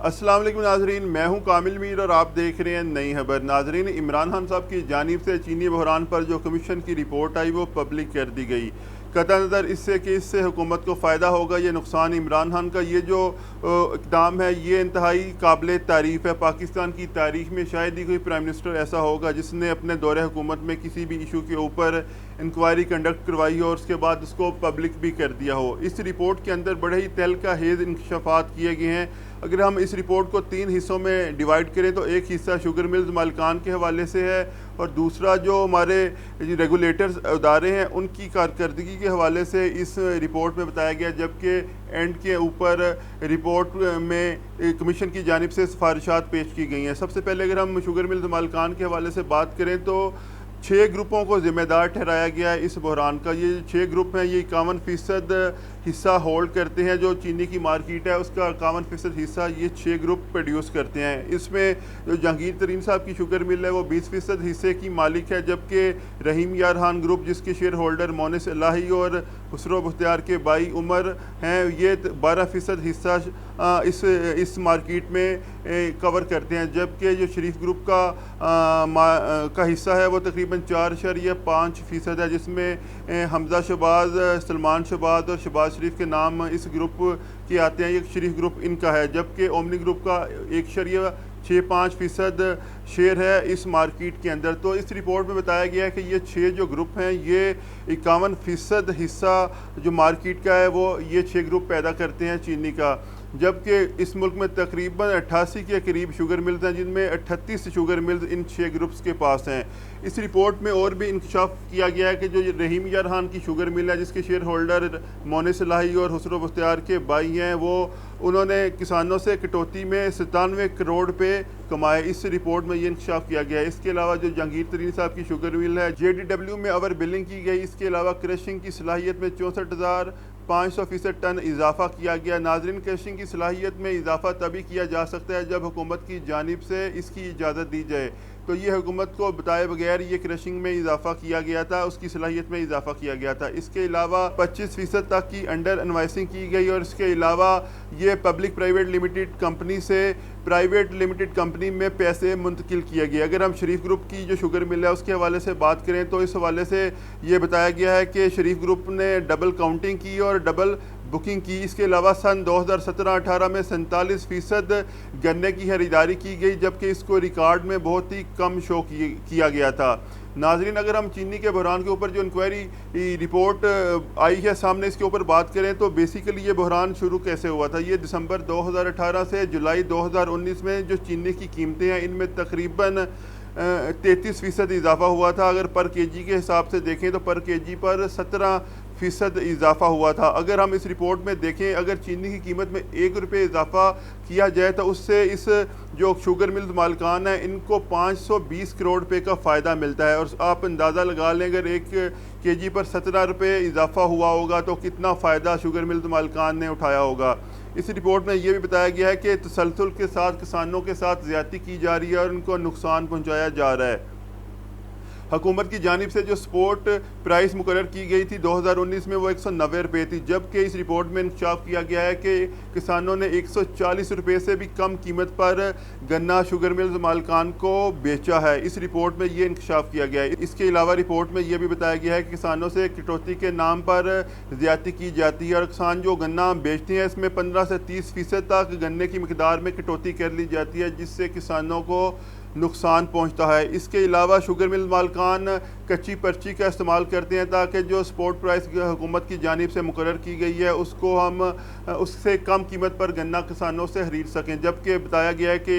अस्सलाम वालेकुम नाजरीन, मैं हूं कामिल मीर और आप देख रहे हैं नई खबर। नाजरीन, इमरान खान साहब की जानिब से चीनी बहरान पर जो कमीशन की रिपोर्ट आई वो पब्लिक कर दी गई। कतई नज़र इससे कि इससे हुकूमत को फ़ायदा होगा या नुकसान, इमरान खान का ये जो इक़दाम है ये इंतहाई काबिल तारीफ़ है। पाकिस्तान की तारीख़ में शायद ही कोई प्राइम मिनिस्टर ऐसा होगा जिसने अपने दौरे हुकूमत में किसी भी इशू के ऊपर इंक्वायरी कंडक्ट करवाई हो और उसके बाद उसको पब्लिक भी कर दिया हो। इस रिपोर्ट के अंदर बड़े ही तहलका हेज़ इंकशाफात किए गए हैं। अगर हम इस रिपोर्ट को 3 हिस्सों में डिवाइड करें तो एक हिस्सा शुगर मिल्स मालिकान के हवाले से है और दूसरा जो हमारे रेगुलेटर्स अदारे हैं उनकी कारकर्दगी के हवाले से इस रिपोर्ट में बताया गया, जबकि एंड के ऊपर रिपोर्ट में कमीशन की जानिब से सिफारिशात पेश की गई हैं। सबसे पहले अगर हम शुगर मिल्स मालिकान के हवाले से बात करें तो 6 ग्रुपों को ज़िम्मेदार ठहराया गया है इस बहरान का। ये 6 ग्रुप हैं, ये 51% हिस्सा होल्ड करते हैं। जो चीनी की मार्केट है उसका 51% हिस्सा ये 6 ग्रुप प्रोड्यूस करते हैं। इसमें जो जहांगीर तरीन साहब की शुगर मिल है वो 20% हिस्से की मालिक है, जबकि रहीम यार खान ग्रुप जिसके शेयर होल्डर मोनिस इलाही और खुसरो बख्तियार के भाई उमर हैं, ये 12% हिस्सा इस मार्केट में कवर करते हैं। जबकि जो शरीफ ग्रुप का हिस्सा है वो तकरीबन 4.5% है, जिसमें हमजा शहबाज, सलमान शहबाज और शहबाज शरीफ के नाम इस ग्रुप के आते हैं। ये शरीफ ग्रुप इनका है, जबकि ओमनी ग्रुप का 1.65% शेयर है इस मार्केट के अंदर। तो इस रिपोर्ट में बताया गया है कि ये 6 जो ग्रुप हैं ये 51% हिस्सा जो मार्केट का है वो ये 6 ग्रुप पैदा करते हैं चीनी का। जबकि इस मुल्क में तकरीबन 88 के करीब शुगर मिल्स हैं, जिनमें 38 शुगर मिल्स इन 6 ग्रुप्स के पास हैं। इस रिपोर्ट में और भी इंकशाफ किया गया है कि जो रहीम यार खान की शुगर मिल है जिसके शेयर होल्डर मोनिस इलाही और खुसरो बख्तियार के भाई हैं, वो उन्होंने किसानों से कटौती में 97 करोड़ पे कमाए। इस रिपोर्ट में ये इंकशाफ किया गया है। इसके अलावा जो जहांगीर तरीन साहब की शुगर मिल है JDW में ओवर बिलिंग की गई। इसके अलावा क्रशिंग की सलाहियत में 64,500% टन इजाफा किया गया। नाजरीन, क्रशिंग की सलाहियत में इजाफा तभी किया जा सकता है जब हुकूमत की जानिब से इसकी इजाज़त दी जाए। तो ये हुकूमत को बताए बगैर ये क्रशिंग में इजाफा किया गया था, उसकी सलाहियत में इजाफा किया गया था। इसके अलावा 25% तक की अंडर इन्वाइसिंग की गई और इसके अलावा ये पब्लिक प्राइवेट लिमिटेड कंपनी से प्राइवेट लिमिटेड कंपनी में पैसे मुंतकिल किए गए। अगर हम शरीफ ग्रुप की जो शुगर मिल है उसके हवाले से बात करें तो इस हवाले से ये बताया गया है कि शरीफ ग्रुप ने डबल काउंटिंग की और डबल बुकिंग की। इसके अलावा सन 2017-18 में 47% गन्ने की खरीदारी की गई, जबकि इसको रिकॉर्ड में बहुत ही कम शो किया गया था। नाजरीन, अगर हम चीनी के बहरान के ऊपर जो इंक्वायरी रिपोर्ट आई है सामने, इसके ऊपर बात करें तो बेसिकली ये बहरान शुरू कैसे हुआ था। ये दिसंबर 2018 से जुलाई 2019 में जो चीनी की कीमतें हैं इनमें तकरीबन 33% इजाफा हुआ था। अगर पर केजी के हिसाब से देखें तो पर केजी पर 17% इजाफा हुआ था। अगर हम इस रिपोर्ट में देखें, अगर चीनी की कीमत में 1 रुपये इजाफा किया जाए तो उससे इस जो शुगर मिल्स मालिकान है इनको 520 करोड़ रुपये का फ़ायदा मिलता है। और आप अंदाज़ा लगा लें, अगर 1 केजी पर 17 रुपये इजाफा हुआ होगा तो कितना फ़ायदा शुगर मिल्स मालिकान ने उठाया होगा। इस रिपोर्ट में यह भी बताया गया है कि तसलसल के साथ किसानों के साथ ज़्यादती की जा रही है और उनको नुकसान पहुँचाया जा रहा है। हुकूमत की जानिब से जो स्पोर्ट प्राइस मुकर्रर की गई थी 2019 में वो 190 रुपये थी, जबकि इस रिपोर्ट में इंकशाफ किया गया है कि किसानों ने 140 रुपये से भी कम कीमत पर गन्ना शुगर मिल्स मालिकान को बेचा है। इस रिपोर्ट में ये इंकशाफ किया गया है। इसके अलावा रिपोर्ट में यह भी बताया गया है कि किसानों से कटौती के नाम पर ज़्यादती की जाती है और किसान जो गन्ना बेचते हैं इसमें 15 से 30% तक गन्ने की मिकदार में कटौती कर ली जाती है, जिससे किसानों को नुकसान पहुंचता है। इसके अलावा शुगर मिल मालिकान कच्ची पर्ची का इस्तेमाल करते हैं ताकि जो स्पोर्ट प्राइस हुकूमत की जानिब से मुकर्रर की गई है उसको हम उससे कम कीमत पर गन्ना किसानों से खरीद सकें। जबकि बताया गया है कि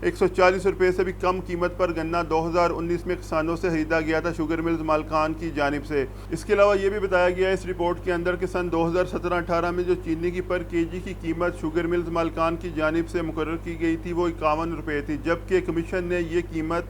140 रुपये से भी कम कीमत पर गन्ना 2019 में किसानों से खरीदा गया था शुगर मिल्स मालिकान की जानिब से। इसके अलावा ये भी बताया गया है इस रिपोर्ट के अंदर कि सन 2017-18 में जो चीनी की पर केजी की कीमत शुगर मिल्स मालिकान की जानिब से मुकर्रर की गई थी वो 51 रुपये थी, जबकि कमीशन ने ये कीमत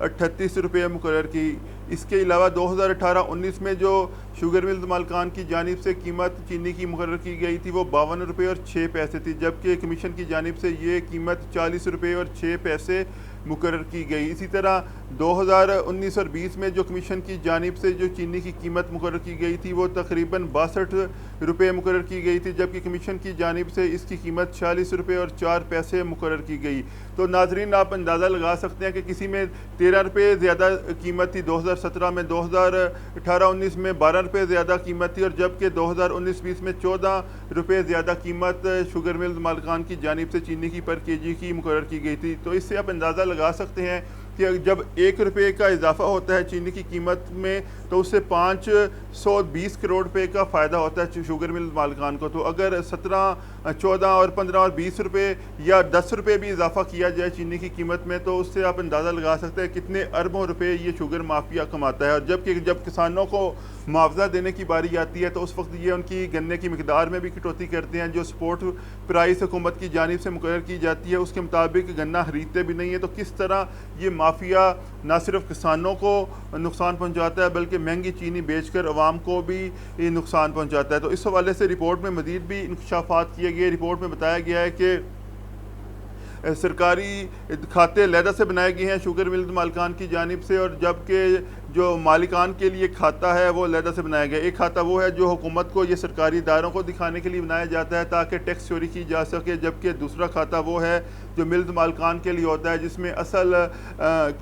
38 रुपये मुकर्रर की। इसके अलावा 2018-19 में जो शुगर मिल्स मालिकान की जानिब से कीमत चीनी की मुकर्रर की गई थी वो 52 रुपये और 6 पैसे थी, जबकि कमीशन की जानिब से ये कीमत 40 रुपये और 6 पैसे मुकर्रर की गई। इसी तरह 2019 और 20 में जो कमीशन की जानिब से जो चीनी की कीमत मुकर्रर की गई थी वो तकरीबन 62 रुपये मुकर्रर की गई थी, जबकि कमीशन की जानिब से इसकी कीमत 46 रुपये और 4 पैसे मुकर्रर की गई। तो नाजरीन आप अंदाज़ा लगा सकते हैं कि किसी में 13 रुपये ज़्यादा कीमत थी 2017 में, 2018-19 में 12 रुपये ज़्यादा कीमत थी, और जबकि 2019-20 में 14 रुपये ज़्यादा कीमत शुगर मिल्स मालिकान की जानिब से चीनी की पर केजी की मुकर्रर की गई थी। तो इससे आप अंदाज़ा लगा सकते हैं कि जब 1 रुपये का इजाफा होता है चीनी की कीमत में तो उससे 520 करोड़ रुपए का फ़ायदा होता है शुगर मिल मालिकान को। तो अगर 17, 14 और 15 और 20 रुपये या 10 रुपये भी इजाफा किया जाए चीनी की कीमत में तो उससे आप अंदाज़ा लगा सकते हैं कितने अरबों रुपए ये शुगर माफिया कमाता है। और जब किसानों को मुआवजा देने की बारी आती है तो उस वक्त ये उनकी गन्ने की मिकदार में भी कटौती करते हैं। जो सपोर्ट प्राइस हुकूमत की जानिब से मुकर्रर की जाती है उसके मुताबिक गन्ना खरीदते भी नहीं है। तो किस तरह ये माफिया ना सिर्फ किसानों को नुकसान पहुंचाता है बल्कि महंगी चीनी बेचकर अवाम को भी नुकसान पहुंचाता है। तो इस हवाले से रिपोर्ट में मज़ीद भी इंकशाफात किए गए। रिपोर्ट में बताया गया है कि सरकारी खाते अलहदा से बनाए गए हैं शुगर मिल्स मालिकान की जानिब से, और जबकि जो मालिकान के लिए खाता है वो अलहदा से बनाया गया। एक खाता वो है जो हुकूमत को ये सरकारी इदारों को दिखाने के लिए बनाया जाता है ताकि टैक्स चोरी की जा सके, जबकि दूसरा खाता वो है जो मिल्स मालिकान के लिए होता है जिसमें असल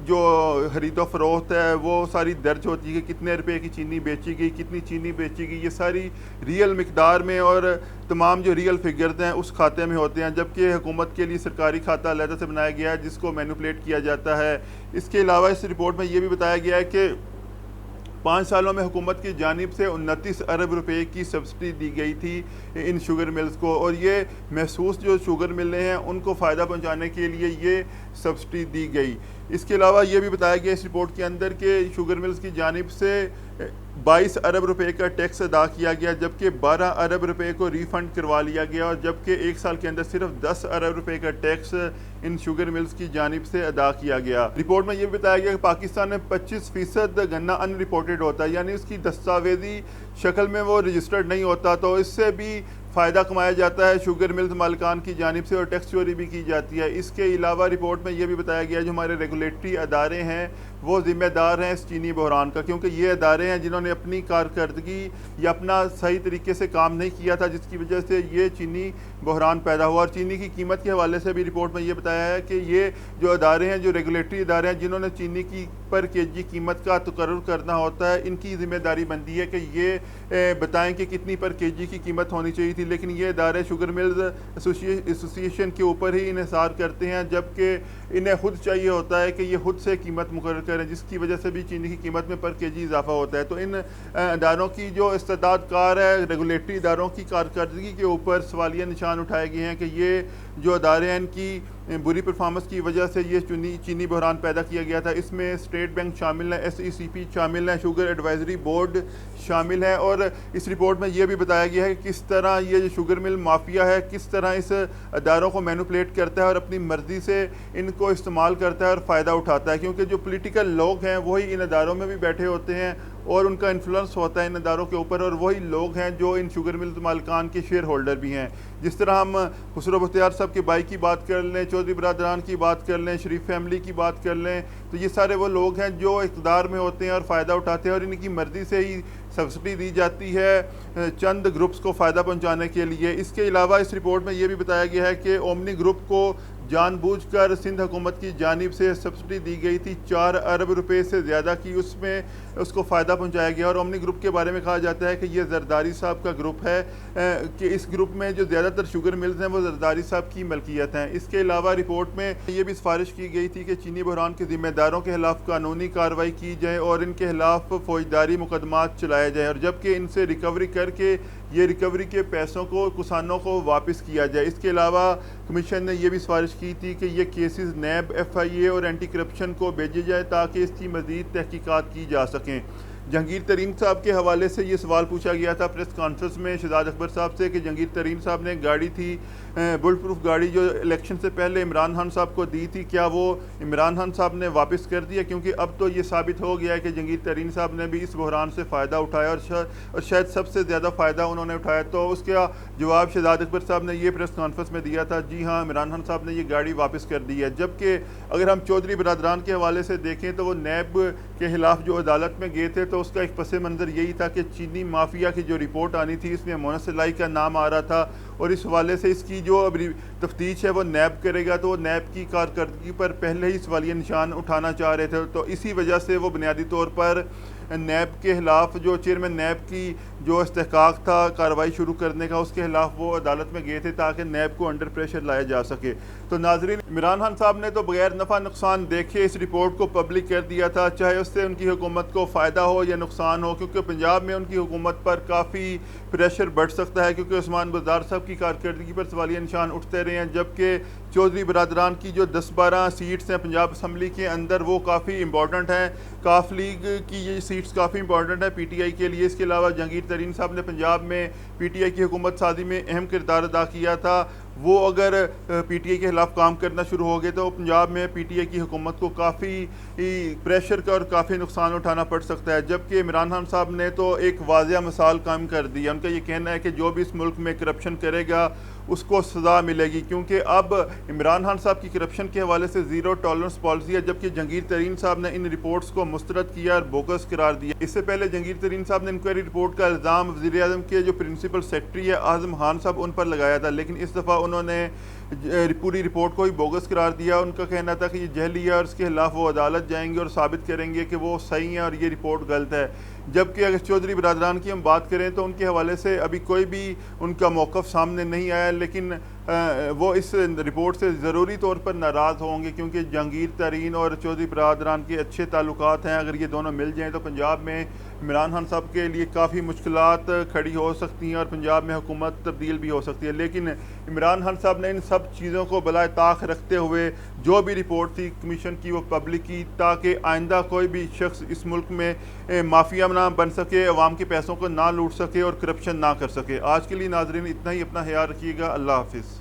जो खरीदो फरोख्त है वो सारी दर्ज होती है कि कितने रुपए की चीनी बेची गई, कितनी चीनी बेची गई, ये सारी रियल मिकदार में और तमाम जो रियल फिगर्स हैं उस खाते में होते हैं। जबकि हुकूमत के लिए सरकारी खाता अलहदा से बनाया गया है जिसको मैनिपुलेट किया जाता है। इसके अलावा इस रिपोर्ट में ये भी बताया गया है कि 5 सालों में हुकूमत की जानिब से 29 अरब रुपए की सब्सिडी दी गई थी इन शुगर मिल्स को, और ये महसूस जो शुगर मिलें हैं उनको फ़ायदा पहुंचाने के लिए ये सब्सिडी दी गई। इसके अलावा ये भी बताया गया इस रिपोर्ट के अंदर कि शुगर मिल्स की जानिब से 22 अरब रुपए का टैक्स अदा किया गया, जबकि 12 अरब रुपए को रिफ़ंड करवा लिया गया, और जबकि 1 साल के अंदर सिर्फ 10 अरब रुपए का टैक्स इन शुगर मिल्स की जानिब से अदा किया गया। रिपोर्ट में यह भी बताया गया कि पाकिस्तान में 25% गन्ना अनरिपोर्टेड होता है, यानी उसकी दस्तावेजी शक्ल में वो रजिस्टर्ड नहीं होता। तो इससे भी फ़ायदा कमाया जाता है शुगर मिल्स मालिकान की जानिब से और टैक्स चोरी भी की जाती है। इसके अलावा रिपोर्ट में यह भी बताया गया जो हमारे रेगुलेटरी अदारे हैं वो ज़िम्मेदार हैं इस चीनी बहरान का, क्योंकि ये अदारे हैं जिन्होंने अपनी कारकर्दगी या अपना सही तरीके से काम नहीं किया था जिसकी वजह से ये चीनी बहरान पैदा हुआ। और चीनी की कीमत के हवाले से भी रिपोर्ट में ये बताया है कि ये जो अदारे हैं, जो रेगुलेटरी अदारे हैं जिन्होंने चीनी की पर केजी कीमत का तकर्रुर करना होता है, इनकी ज़िम्मेदारी बनती है कि ये बताएं कि कितनी पर केजी की कीमत होनी चाहिए थी, लेकिन ये अदारे शुगर मिल्स एसोसिएशन के ऊपर ही इन्हिसार करते हैं, जबकि इन्हें खुद चाहिए होता है कि ये खुद से कीमत मुकर्रर करें, जिसकी वजह से भी चीनी की कीमत में पर केजी इजाफा होता है। तो इन अदारों की जो इस्तेदाद कार है, रेगुलेटरी इदारों की कारकर्दगी के ऊपर सवालिया निशान उठाए गए हैं कि ये जो अदारे हैं इनकी बुरी परफॉर्मेंस की वजह से ये चीनी बहरान पैदा किया गया था। इसमें स्टेट बैंक शामिल है, SECP शामिल है, शुगर एडवाइजरी बोर्ड शामिल है, और इस रिपोर्ट में ये भी बताया गया है कि किस तरह ये जो शुगर मिल माफिया है किस तरह इस अदारों को मैनिपुलेट करता है और अपनी मर्ज़ी से इनको इस्तेमाल करता है और फ़ायदा उठाता है, क्योंकि जो पोलिटिकल लोग हैं वही इन अदारों में भी बैठे होते हैं और उनका इन्फ्लुएंस होता है इन अदारों के ऊपर, और वही लोग हैं जो इन शुगर मिल्स मालिकान के शेयर होल्डर भी हैं। जिस तरह हम खुसरो बख्तियार साहब के भाई की बात कर लें, चौधरी बरादरान की बात कर लें, शरीफ फैमिली की बात कर लें, तो ये सारे वो लोग हैं जो इक़्तिदार में होते हैं और फ़ायदा उठाते हैं, और इनकी मर्ज़ी से ही सब्सिडी दी जाती है चंद ग्रुप्स को फ़ायदा पहुंचाने के लिए। इसके अलावा इस रिपोर्ट में ये भी बताया गया है कि ओमनी ग्रुप को जानबूझकर सिंध हुकूमत की जानिब से सब्सिडी दी गई थी 4 अरब रुपए से ज़्यादा की, उसमें उसको फ़ायदा पहुंचाया गया। और ओमनी ग्रुप के बारे में कहा जाता है कि ये जरदारी साहब का ग्रुप है, कि इस ग्रुप में जो ज़्यादातर शुगर मिल्स हैं वो जरदारी साहब की मलकियत हैं। इसके अलावा रिपोर्ट में ये भी सिफारिश की गई थी कि चीनी बहरान के ज़िम्मेदारों के खिलाफ कानूनी कार्रवाई की जाए और इनके खिलाफ फौजदारी मुकदमात चलाया जाए, और जबकि इनसे रिकवरी करके ये रिकवरी के पैसों को किसानों को वापस किया जाए। इसके अलावा कमीशन ने यह भी सिफारिश की थी कि ये केसेस नैब, FIA और एंटी करप्शन को भेजे जाए ताकि इसकी मज़ीद तहकीकात की जा सकें। जहांगीर तरीन साहब के हवाले से ये सवाल पूछा गया था प्रेस कॉन्फ्रेंस में शहजाद अकबर साहब से कि जहांगीर तरीन साहब ने गाड़ी थी बुलेट प्रूफ गाड़ी जो इलेक्शन से पहले इमरान खान साहब को दी थी, क्या वो इमरान खान साहब ने वापस कर दिया? क्योंकि अब तो ये साबित हो गया है कि जंगीर तरीन साहब ने भी इस बहरान से फ़ायदा उठाया और शायद सबसे ज़्यादा फ़ायदा उन्होंने उठाया। तो उसका जवाब शहजाद अकबर साहब ने ये प्रेस कॉन्फ्रेंस में दिया था, जी हाँ, इमरान खान साहब ने ये गाड़ी वापस कर दी है। जबकि अगर हम चौधरी बरदरान के हवाले से देखें तो वो नैब के खिलाफ जो अदालत में गए थे तो उसका एक पस मंज़र यही था कि चीनी माफिया की जो रिपोर्ट आनी थी इसमें मोहम्मद सलाई का नाम आ रहा था, और इस हवाले से इसकी जो अब तफ्तीश है वो नैब करेगा, तो वो नैब की कारकर्दगी पर पहले ही सवालिया निशान उठाना चाह रहे थे। तो इसी वजह से वो बुनियादी तौर पर नैब के खिलाफ, जो चेयरमैन नैब की जो इस्तेहकाक था कार्रवाई शुरू करने का, उसके खिलाफ वो अदालत में गए थे ताकि नैब को अंडर प्रेशर लाया जा सके। तो नाजरीन, इमरान खान साहब ने तो बगैर नफ़ा नुकसान देखे इस रिपोर्ट को पब्लिक कर दिया था, चाहे उससे उनकी हुकूमत को फ़ायदा हो या नुकसान हो, क्योंकि पंजाब में उनकी हुकूमत पर काफ़ी प्रेशर बढ़ सकता है, क्योंकि उस्मान बुज़दार साहब की कारकर्दगी पर सवालिया निशान उठते रहे हैं। जबकि चौधरी बरदरान की जो 10-12 सीट्स हैं पंजाब असम्बली के अंदर वो काफ़ी इंपॉर्टेंट हैं, काफ लीग की ये सीट्स काफ़ी इंपॉर्टेंट है PTI के लिए। इसके अलावा जहांगीर तरीन साहब ने पंजाब में PTI की हुकूमत साजी में अहम किरदार अदा किया था। वो अगर PTI के खिलाफ काम करना शुरू हो गए तो पंजाब में PTI की हुकूमत को काफ़ी प्रेशर का और काफ़ी नुकसान उठाना पड़ सकता है। जबकि इमरान खान साहब ने तो एक वाज़िया मिसाल कायम कर दी है। उनका ये कहना है कि जो भी इस मुल्क में करप्शन करेगा उसको सज़ा मिलेगी, क्योंकि अब इमरान खान साहब की करप्शन के हवाले से ज़ीरो टॉलरेंस पॉलिसी है। जबकि जहांगीर तरीन साहब ने इन रिपोर्ट्स को मुस्तरद किया और बोगस करार दिया। इससे पहले जहांगीर तरीन साहब ने इंक्वायरी रिपोर्ट का इल्ज़ाम वज़ीर आज़म के जो प्रिंसिपल सेक्रेटरी है आज़म खान साहब उन पर लगाया था, लेकिन इस दफ़ा उन्होंने पूरी रिपोर्ट को ही बोगस करार दिया। उनका कहना था कि ये जहली है और इसके खिलाफ वो अदालत जाएंगे और साबित करेंगे कि वो सही है और ये रिपोर्ट गलत है। जबकि अगर चौधरी बरदरान की हम बात करें तो उनके हवाले से अभी कोई भी उनका मौक़िफ़ सामने नहीं आया, लेकिन वो इस रिपोर्ट से ज़रूरी तौर पर नाराज़ होंगे, क्योंकि जहांगीर तरीन और चौधरी बरदरान के अच्छे ताल्लुकात हैं। अगर ये दोनों मिल जाएँ तो पंजाब में इमरान खान साहब के लिए काफ़ी मुश्किलात खड़ी हो सकती हैं और पंजाब में हुकूमत तब्दील भी हो सकती है। लेकिन इमरान खान साहब ने इन सब चीज़ों को बलाए ताक रखते हुए जो भी रिपोर्ट थी कमीशन की वो पब्लिक की, ताकि आइंदा कोई भी शख्स इस मुल्क में माफिया ना बन सके, अवाम के पैसों को ना लूट सके और करप्शन ना कर सके। आज के लिए नाजरीन इतना ही, अपना ख्याल रखिएगा। अल्लाह हाफिज़।